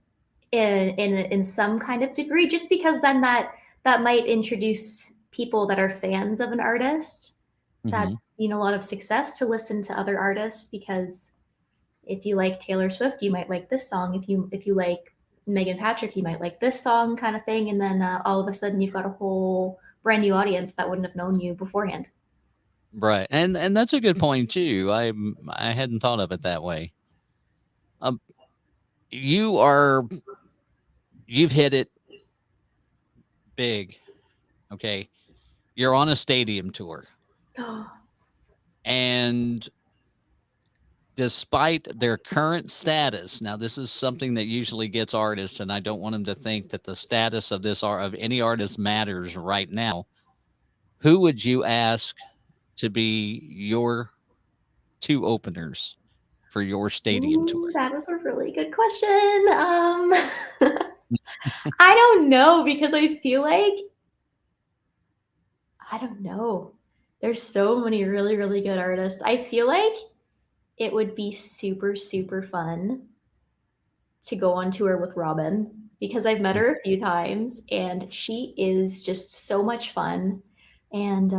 in some kind of degree, just because then that might introduce people that are fans of an artist Hmm. that's seen a lot of success to listen to other artists. Because if you like Taylor Swift, you might like this song. If you like Megan Patrick, you might like this song, kind of thing. And then all of a sudden, you've got a whole brand new audience that wouldn't have known you beforehand. Right. And that's a good point too. I hadn't thought of it that way. Um, you are you've hit it big. Okay. You're on a stadium tour. Oh, And despite their current status, now this is something that usually gets artists, and I don't want them to think that the status of this art of any artist matters right now. Who would you ask to be your 2 openers for your stadium ooh, tour? that was a really good question. I don't know, because I feel like I don't know. There's so many really, really good artists. I feel like it would be super, super fun to go on tour with Robin. because I've met her a few times, and she is just so much fun. And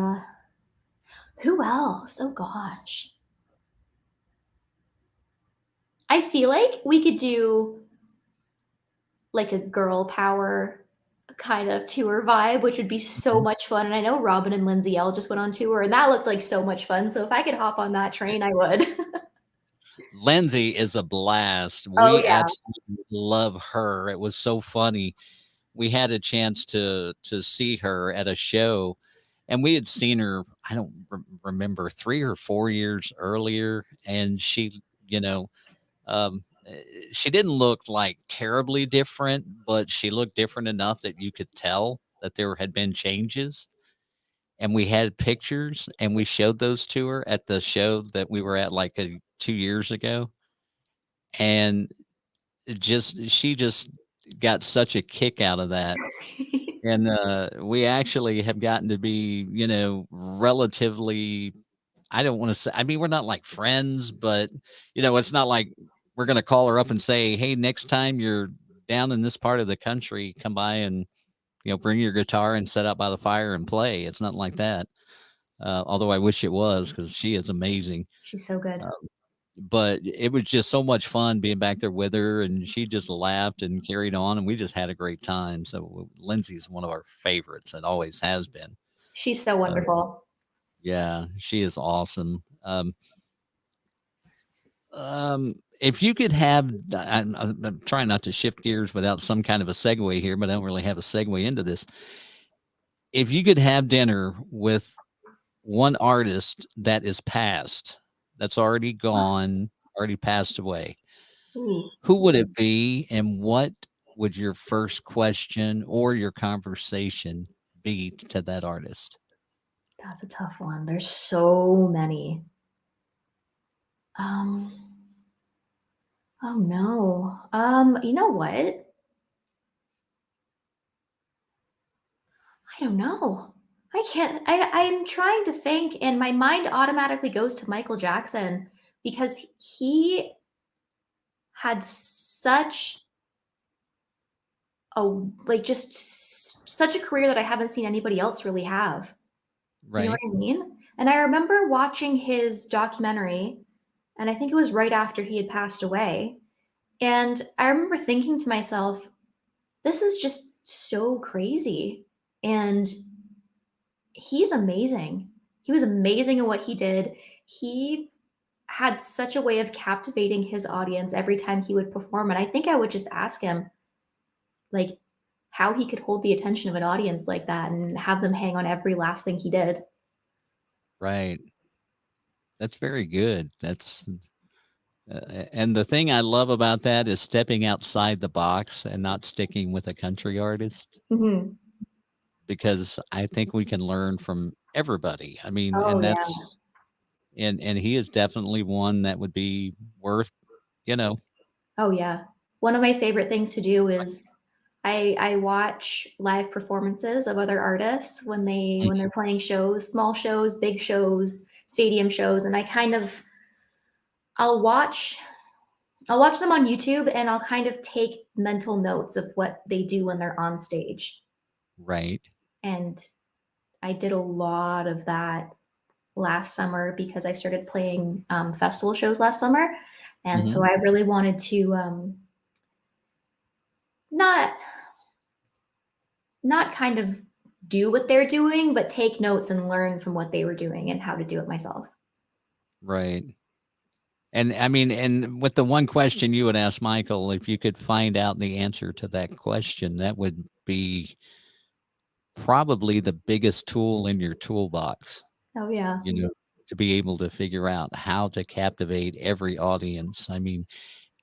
who else? Oh gosh. I feel like we could do like a girl power kind of tour vibe, which would be so much fun. And I know Robin and Lindsay L just went on tour, and that looked like so much fun. So if I could hop on that train, I would. Lindsay is a blast. Oh We yeah. absolutely love her. It was so funny. We had a chance to see her at a show, and we had seen her, I don't remember, 3 or 4 years earlier, and she, you know, she didn't look like terribly different, but she looked different enough that you could tell that there had been changes. And we had pictures, and we showed those to her at the show that we were at like 2 years ago. And she just got such a kick out of that. And we actually have gotten to be, relatively, I don't want to say, I mean, we're not like friends, but it's not like we're going to call her up and say, hey, next time you're down in this part of the country, come by and, bring your guitar and set up by the fire and play. It's not like that. Although I wish it was, because she is amazing. She's so good. But it was just so much fun being back there with her, and she just laughed and carried on, and we just had a great time. So Lindsay's one of our favorites, and always has been. She's so wonderful. Yeah, she is awesome. If you could have, I'm trying not to shift gears without some kind of a segue here, but I don't really have a segue into this. If you could have dinner with one artist that is past, that's already gone, already passed away, Ooh, who would it be, and what would your first question or your conversation be to that artist? that's a tough one. There's so many. Oh no. You know what? I don't know. I'm trying to think, and my mind automatically goes to Michael Jackson because he had such a such a career that I haven't seen anybody else really have. You know Right. what I mean? And I remember watching his documentary, and I think it was right after he had passed away. And I remember thinking to myself, this is just so crazy. And he's amazing. He was amazing at what he did. He had such a way of captivating his audience every time he would perform. And I think I would just ask him, like, how he could hold the attention of an audience like that and have them hang on every last thing he did. Right. That's very good. And the thing I love about that is stepping outside the box and not sticking with a country artist, Mhm. because I think we can learn from everybody. I mean, Oh, and yeah. and he is definitely one that would be worth, you know, Oh, yeah. One of my favorite things to do is I watch live performances of other artists when they're playing shows, small shows, big shows, stadium shows, and I'll watch I'll watch them on YouTube, and I'll kind of take mental notes of what they do when they're on stage. right. And I did a lot of that last summer because I started playing festival shows last summer. And so Mhm. I really wanted to not not kind of do what they're doing, but take notes and learn from what they were doing and how to do it myself. Right. And I mean, and with the one question you would ask Michael, if you could find out the answer to that question, that would be probably the biggest tool in your toolbox, Oh yeah. you know, to be able to figure out how to captivate every audience. I mean,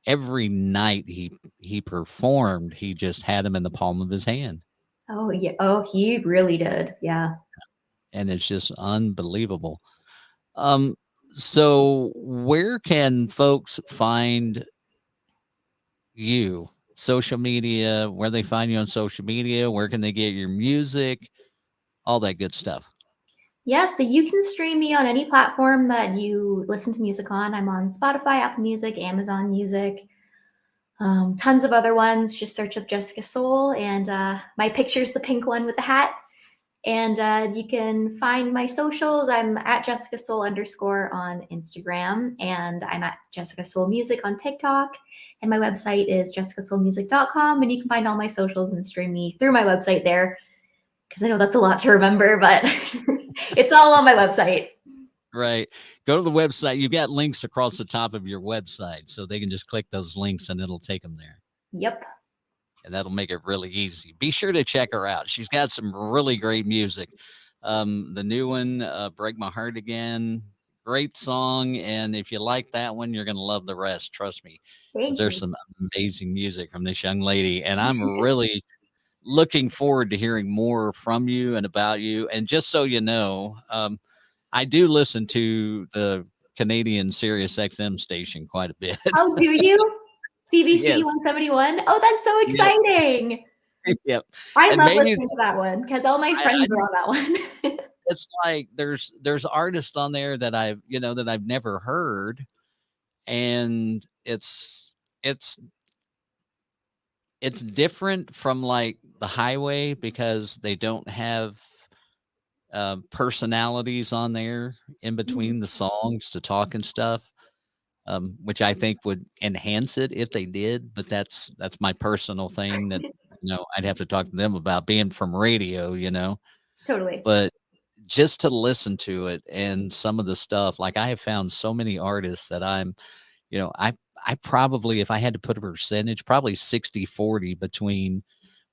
every night he performed, he just had them in the palm of his hand, Oh yeah. Oh, he really did. Yeah. and it's just unbelievable. Um, so where can folks find you? Social media, where they find you on social media, where can they get your music, all that good stuff. Yeah, so you can stream me on any platform that you listen to music on. I'm on Spotify, Apple Music, Amazon Music. Tons of other ones. Just search up Jessica Soul, and my picture's the pink one with the hat. And you can find my socials. I'm at Jessica Soul _ on Instagram, and I'm at Jessica Soul Music on TikTok. And my website is jessicasoulmusic.com, and you can find all my socials and stream me through my website there, because I know that's a lot to remember, but it's all on my website. Right. Go to the website. You've got links across the top of your website, so they can just click those links and it'll take them there. Yep. And that'll make it really easy. Be sure to check her out. She's got some really great music. The new one, Break My Heart Again, great song. And if you like that one, you're going to love the rest. Trust me. There's some amazing music from this young lady. And I'm really looking forward to hearing more from you and about you. And just so you know, I do listen to the Canadian Sirius XM station quite a bit. Oh, do you? CBC Yes. 171? Oh, that's so exciting. Yep. I And love maybe- listening to that one because all my friends are on that one. It's like there's artists on there that I've never heard, and it's different from like the highway because they don't have personalities on there in between the songs to talk and stuff, which I think would enhance it if they did. But that's my personal thing that I'd have to talk to them about, being from radio, Totally. But just to listen to it and some of the stuff, like I have found so many artists that I probably, if I had to put a percentage, probably 60-40 between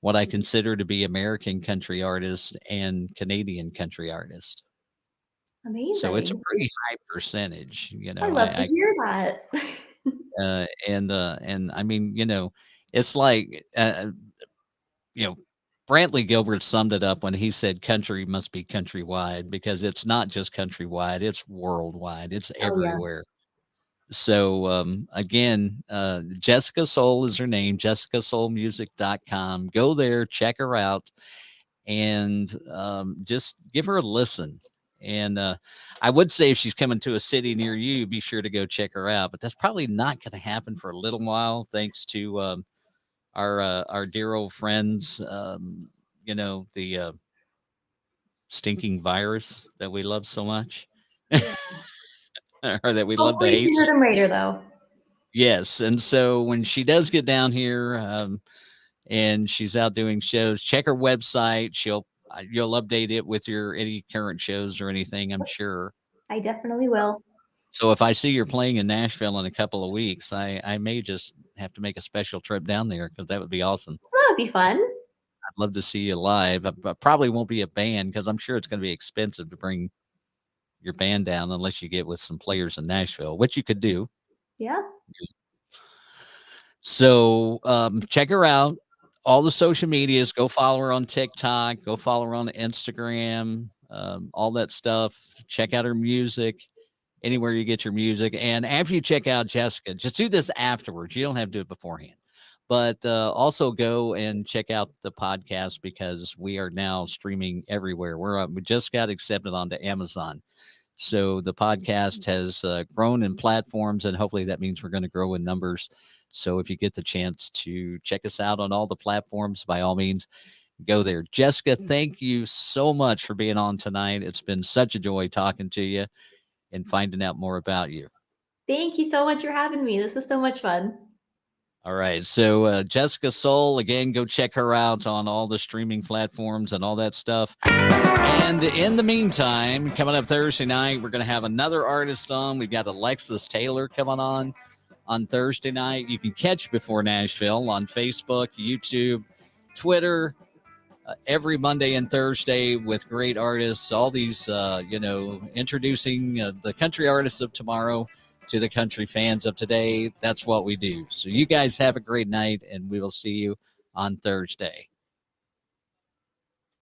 what I consider to be American country artists and Canadian country artists. Amazing. So it's a pretty high percentage, I love to hear that. and I mean, it's like, Brantley Gilbert summed it up when he said country must be countrywide, because it's not just countrywide, it's worldwide. It's everywhere. So again, Jessica Soul is her name, jessicasoulmusic.com. Go there, check her out, and just give her a listen. And I would say if she's coming to a city near you, be sure to go check her out. But that's probably not going to happen for a little while, thanks to our dear old friends, the stinking virus that we love so much. Or that we love to hate. Sooner than later, though. Yes. And so when she does get down here and she's out doing shows, check her website. You'll update it with any current shows or anything, I'm sure. I definitely will. So if I see you're playing in Nashville in a couple of weeks, I may just have to make a special trip down there, because that would be awesome. That would be fun. I'd love to see you live. I probably won't be a band, because I'm sure it's going to be expensive to bring your band down unless you get with some players in Nashville, which you could do. Yeah. So check her out. All the social medias, go follow her on TikTok, go follow her on Instagram, all that stuff. Check out her music anywhere you get your music. And after you check out Jessica, just do this afterwards. You don't have to do it beforehand. But also go and check out the podcast, because we are now streaming everywhere. We just got accepted onto Amazon. So the podcast has grown in platforms, and hopefully that means we're going to grow in numbers. So if you get the chance to check us out on all the platforms, by all means, go there. Jessica, thank you so much for being on tonight. It's been such a joy talking to you and finding out more about you. Thank you so much for having me. This was so much fun. All right. So Jessica Soul, again, go check her out on all the streaming platforms and all that stuff. And in the meantime, coming up Thursday night, we're going to have another artist on. We've got Alexis Taylor coming on Thursday night. You can catch Before Nashville on Facebook, YouTube, Twitter, every Monday and Thursday with great artists. All these, introducing the country artists of tomorrow to the country fans of today. That's what we do. So you guys have a great night, and we will see you on Thursday.